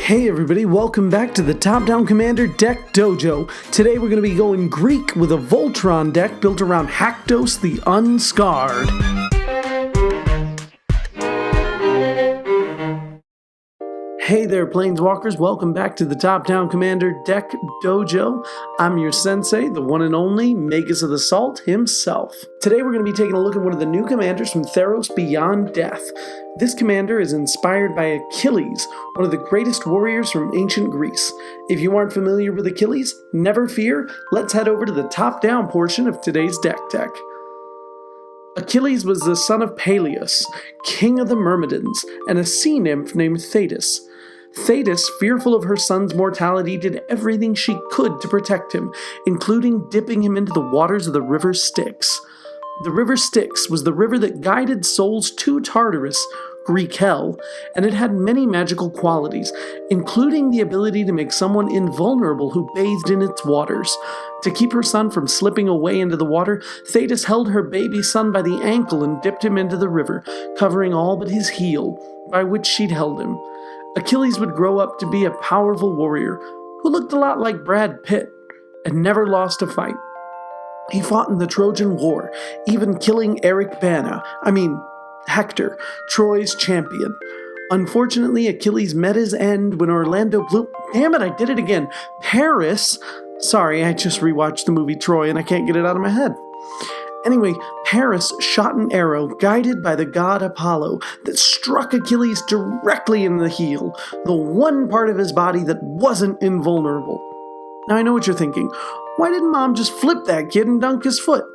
Hey everybody, welcome back to the Top-Down Commander Deck Dojo. Today we're going to be going Greek with a Voltron deck built around Hackdose the Unscarred. Hey there Planeswalkers, welcome back to the Top-Down Commander Deck Dojo. I'm your sensei, the one and only Magus of the Salt himself. Today we're going to be taking a look at one of the new commanders from Theros Beyond Death. This commander is inspired by Achilles, one of the greatest warriors from ancient Greece. If you aren't familiar with Achilles, never fear, let's head over to the top-down portion of today's deck tech. Achilles was the son of Peleus, king of the Myrmidons, and a sea nymph named Thetis. Thetis, fearful of her son's mortality, did everything she could to protect him, including dipping him into the waters of the river Styx. The river Styx was the river that guided souls to Tartarus, Greek hell, and it had many magical qualities, including the ability to make someone invulnerable who bathed in its waters. To keep her son from slipping away into the water, Thetis held her baby son by the ankle and dipped him into the river, covering all but his heel, by which she'd held him. Achilles would grow up to be a powerful warrior who looked a lot like Brad Pitt and never lost a fight. He fought in the Trojan War, even killing Hector, Troy's champion. Unfortunately, Achilles met his end when Paris. Sorry, I just rewatched the movie Troy and I can't get it out of my head. Anyway, Paris shot an arrow guided by the god Apollo that struck Achilles directly in the heel, the one part of his body that wasn't invulnerable. Now I know what you're thinking. Why didn't Mom just flip that kid and dunk his foot?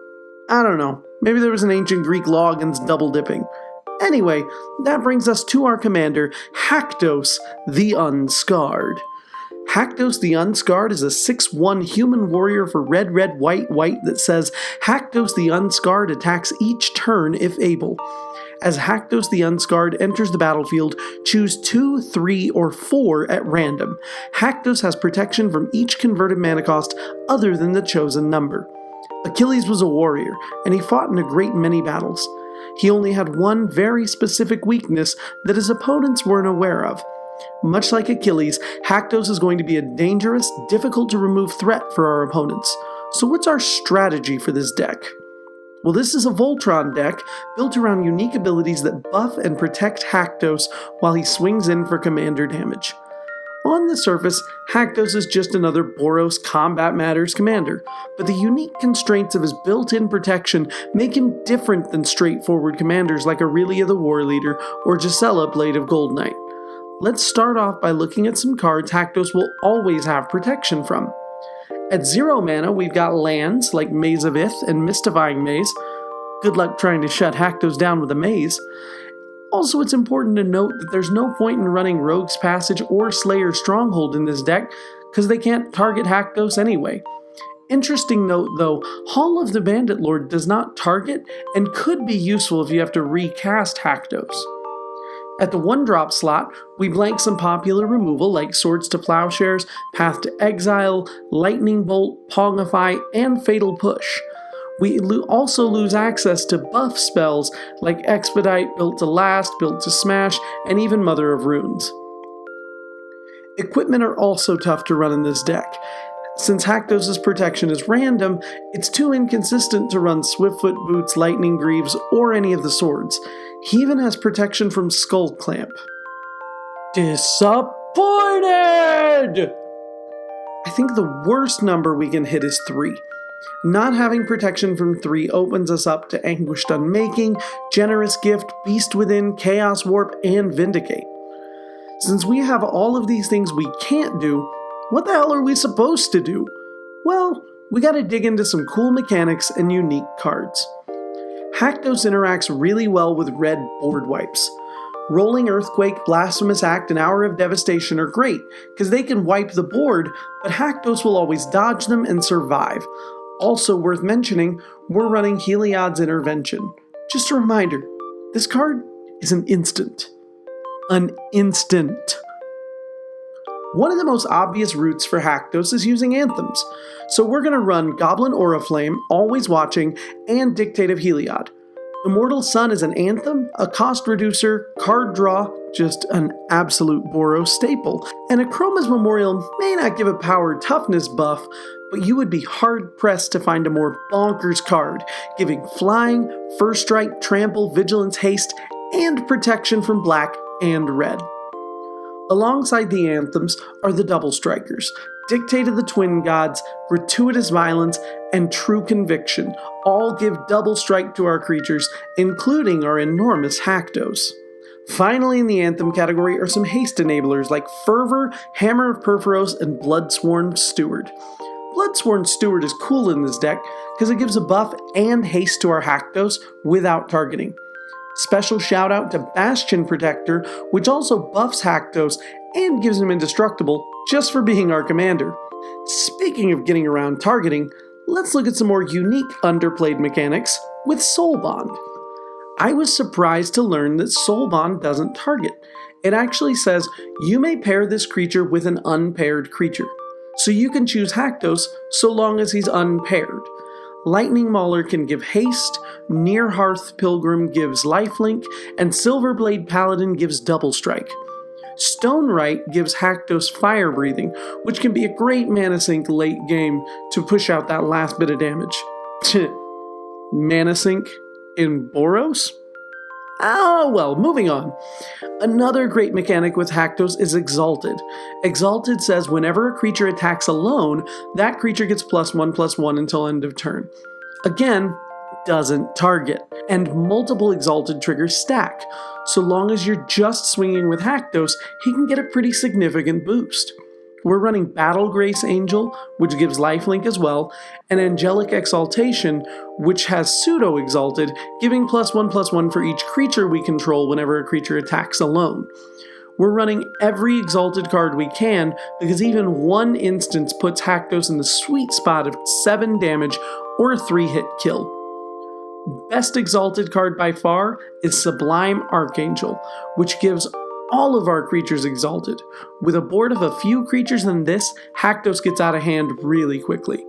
I don't know. Maybe there was an ancient Greek law against double dipping. Anyway, that brings us to our commander, Hackdose the Unscarred. Hackdose the Unscarred is a 6/1 human warrior for red, white that says Hackdose the Unscarred attacks each turn if able. As Hackdose the Unscarred enters the battlefield, choose 2, 3, or 4 at random. Hackdose has protection from each converted mana cost other than the chosen number. Achilles was a warrior, and he fought in a great many battles. He only had one very specific weakness that his opponents weren't aware of. Much like Achilles, Hackdose is going to be a dangerous, difficult-to-remove threat for our opponents. So what's our strategy for this deck? Well, this is a Voltron deck built around unique abilities that buff and protect Hackdose while he swings in for commander damage. On the surface, Hackdose is just another Boros Combat Matters commander, but the unique constraints of his built-in protection make him different than straightforward commanders like Aurelia the War Leader or Gisela Blade of Gold Knight. Let's start off by looking at some cards Hackdose will always have protection from. At 0 mana, we've got lands like Maze of Ith and Mystifying Maze. Good luck trying to shut Hackdose down with a maze. Also, it's important to note that there's no point in running Rogue's Passage or Slayer's Stronghold in this deck, because they can't target Hackdose anyway. Interesting note though, Hall of the Bandit Lord does not target and could be useful if you have to recast Hackdose. At the 1-drop slot, we blank some popular removal like Swords to Plowshares, Path to Exile, Lightning Bolt, Pongify, and Fatal Push. We also lose access to buff spells like Expedite, Built to Last, Built to Smash, and even Mother of Runes. Equipment are also tough to run in this deck. Since Hackdose's protection is random, it's too inconsistent to run Swiftfoot Boots, Lightning Greaves, or any of the swords. He even has protection from Skull Clamp. Disappointed! I think the worst number we can hit is 3. Not having protection from 3 opens us up to Anguished Unmaking, Generous Gift, Beast Within, Chaos Warp, and Vindicate. Since we have all of these things we can't do, what the hell are we supposed to do? Well, we gotta dig into some cool mechanics and unique cards. Hackdose interacts really well with red board wipes. Rolling Earthquake, Blasphemous Act, and Hour of Devastation are great, because they can wipe the board, but Hackdose will always dodge them and survive. Also worth mentioning, we're running Heliod's Intervention. Just a reminder, this card is an instant. An instant. One of the most obvious routes for Hackdose is using Anthems, so we're going to run Goblin Auraflame, Always Watching, and Dictate of Heliod. Immortal Sun is an Anthem, a cost reducer, card draw, just an absolute Boros staple. And Akroma's Memorial may not give a power toughness buff, but you would be hard-pressed to find a more bonkers card, giving flying, first strike, trample, vigilance, haste, and protection from black and red. Alongside the Anthems are the Double Strikers, Dictate of the Twin Gods, Gratuitous Violence, and True Conviction all give double strike to our creatures, including our enormous Hackdose. Finally, in the Anthem category are some haste enablers like Fervor, Hammer of Perforos, and Bloodsworn Steward. Bloodsworn Steward is cool in this deck because it gives a buff and haste to our Hackdose without targeting. Special shout out to Bastion Protector, which also buffs Hackdose and gives him indestructible just for being our commander. Speaking of getting around targeting, let's look at some more unique underplayed mechanics with Soul Bond. I was surprised to learn that Soul Bond doesn't target. It actually says you may pair this creature with an unpaired creature. So you can choose Hackdose so long as he's unpaired. Lightning Mauler can give haste, Near Hearth Pilgrim gives lifelink, and Silverblade Paladin gives double strike. Stonewright gives Hackdose fire breathing, which can be a great mana sink late game to push out that last bit of damage. Mana sink in Boros? Oh well, moving on. Another great mechanic with Hackdose is Exalted. Exalted says whenever a creature attacks alone, that creature gets +1/+1 until end of turn. Again, doesn't target, and multiple Exalted triggers stack. So long as you're just swinging with Hackdose, he can get a pretty significant boost. We're running Battle Grace Angel, which gives lifelink as well, and Angelic Exaltation, which has Pseudo Exalted, giving +1/+1 for each creature we control whenever a creature attacks alone. We're running every Exalted card we can because even one instance puts Hackdose in the sweet spot of 7 damage or a 3-hit kill. Best Exalted card by far is Sublime Archangel, which gives all of our creatures Exalted. With a board of a few creatures than this, Hackdose gets out of hand really quickly.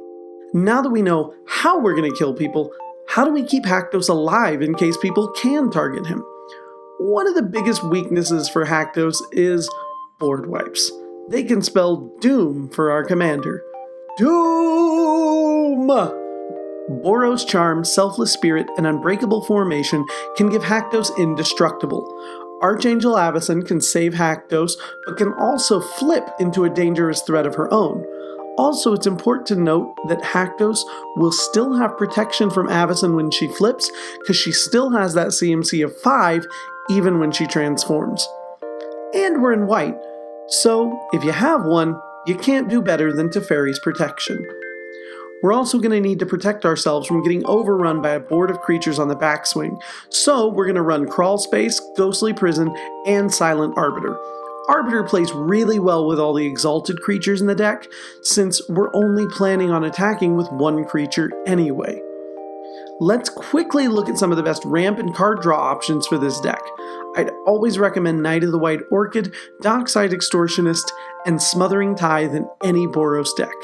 Now that we know how we're going to kill people, how do we keep Hackdose alive in case people can target him? One of the biggest weaknesses for Hackdose is board wipes. They can spell doom for our commander. Doom! Boros Charm, Selfless Spirit, and Unbreakable Formation can give Hackdose indestructible. Archangel Avacyn can save Hackdose, but can also flip into a dangerous threat of her own. Also, it's important to note that Hackdose will still have protection from Avacyn when she flips, because she still has that CMC of 5, even when she transforms. And we're in white, so if you have one, you can't do better than Teferi's protection. We're also going to need to protect ourselves from getting overrun by a board of creatures on the backswing, so we're going to run Crawl Space, Ghostly Prison, and Silent Arbiter. Arbiter plays really well with all the Exalted creatures in the deck, since we're only planning on attacking with one creature anyway. Let's quickly look at some of the best ramp and card draw options for this deck. I'd always recommend Knight of the White Orchid, Dockside Extortionist, and Smothering Tithe in any Boros deck.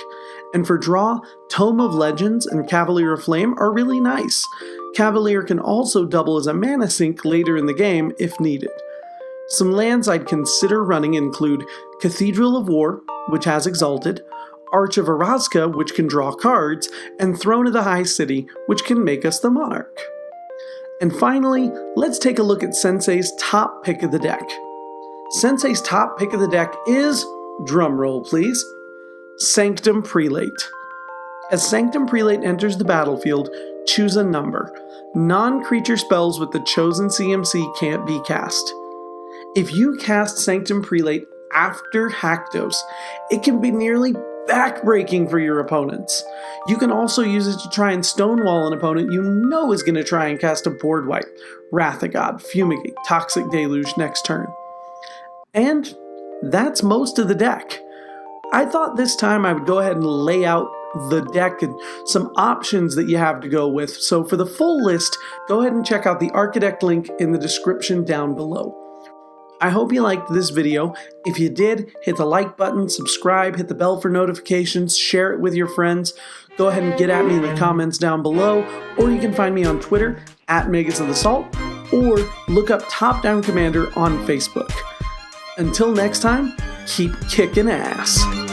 And for draw, Tome of Legends and Cavalier of Flame are really nice. Cavalier can also double as a mana sink later in the game if needed. Some lands I'd consider running include Cathedral of War, which has Exalted, Arch of Orazca, which can draw cards, and Throne of the High City, which can make us the Monarch. And finally, let's take a look at Sensei's top pick of the deck. Sensei's top pick of the deck is, drumroll please, Sanctum Prelate. As Sanctum Prelate enters the battlefield, choose a number. Non-creature spells with the chosen CMC can't be cast. If you cast Sanctum Prelate after Hackdose, it can be nearly backbreaking for your opponents. You can also use it to try and stonewall an opponent you know is going to try and cast a board wipe, Wrath of God, Fumigate, Toxic Deluge next turn. And that's most of the deck. I thought this time I would go ahead and lay out the deck and some options that you have to go with. So for the full list, go ahead and check out the Architect link in the description down below. I hope you liked this video. If you did, hit the like button, subscribe, hit the bell for notifications, share it with your friends. Go ahead and get at me in the comments down below, or you can find me on Twitter at Magus of the Salt, or look up Top Down Commander on Facebook. Until next time, keep kicking ass.